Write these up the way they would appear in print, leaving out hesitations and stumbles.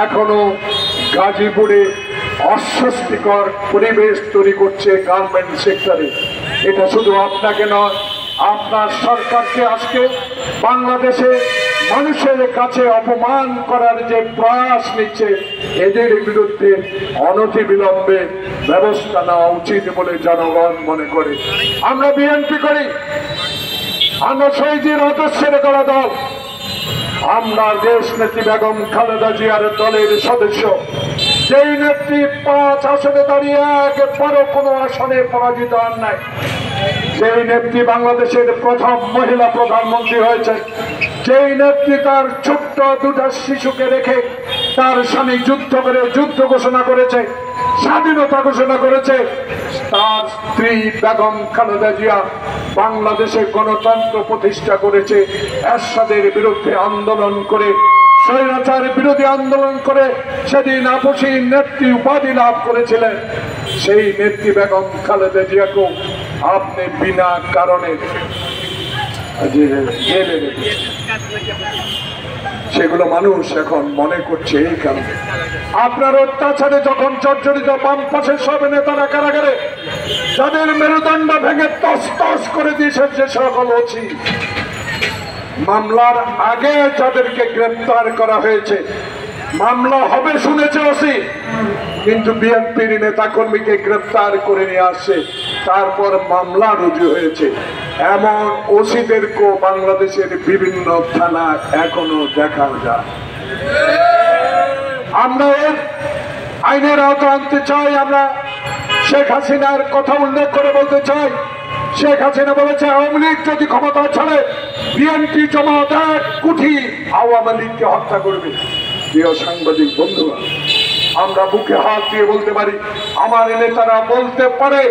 এখনো গাজীপুরে অস্বস্তিকর পরিবেশ তৈরি করছে গার্মেন্ট সেক্টরে। এটা শুধু আপনাকে নয়, আপনার সরকারকে আজকে বাংলাদেশে মানুষের কাছে অপমান করার যে প্রয়াস নিচ্ছে, এদের বিরুদ্ধে অনতিবিলম্বে ব্যবস্থা নেওয়া উচিত বলে জনগণ মনে করে। আমরা বিএনপি করি, আমরা শহীদের আদর্শের গড়া দল, আমরা দেশ নেত্রী বেগম খালেদা জিয়ার দলের সদস্য। যেই নেত্রী 5 আসনে দাঁড়িয়ে একবারও কোনো আসনে পরাজিত হন নাই, যেই নেত্রী বাংলাদেশের প্রথম মহিলা প্রধানমন্ত্রী হয়েছে, যেই নেত্রী তার ছোট্ট 2টা শিশুকে রেখে তার স্বামী যুদ্ধ করে যুদ্ধ ঘোষণা করেছে, স্বাধীনতা ঘোষণা করেছে, তার স্ত্রী বেগম খালেদা জিয়া বাংলাদেশে গণতন্ত্র প্রতিষ্ঠা করেছে। এরশাদের বিরুদ্ধে আন্দোলন করে, স্বৈরাচার বিরোধী আন্দোলন করে সেদিন আপসী নেত্রী উপাধি লাভ করেছিলেন। সেই নেত্রী বেগম খালেদা জিয়াকে আপনি বিনা কারণে জেলে রেখেছেন। সেগুলো মানুষ এখন মনে করছে এই কারণে আপনার অত্যাচারে যখন জর্জরিত বাম পাশের সব নেতারা কারাগারে, যাদের মেরুদণ্ড ভেঙে তস তস করে দিয়েছে যে সকল ওসি, মামলার আগে যাদেরকে গ্রেপ্তার করা হয়েছে, মামলা হবে শুনেছে ওসি, কিন্তু বিএনপির নেতা কর্মীকে গ্রেপ্তার করে নিয়ে আসছে, তারপর মামলা রুজু হয়েছে। এমন ওসিদেরকেও বাংলাদেশের বিভিন্ন থানা এখনো দেখা যায়। আমরা এর আইনের আওতা আনতে চাই। আমরা শেখ হাসিনার কথা উল্লেখ করে বলতে চাই, শেখ হাসিনা বলেছে আওয়ামী লীগ যদি ক্ষমতা ছাড়ে বিএনপি জমাত 1 কোটি আওয়ামী লীগকে হত্যা করবে। প্রিয় সাংবাদিক বন্ধুরা, আমরা বুকে হাত দিয়ে বলতে পারি, আমার নেতারা বলতে পারে,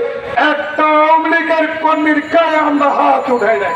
একটা আওয়ামী লীগের কর্মীর গায়ে আমরা হাত উঠাই নাই।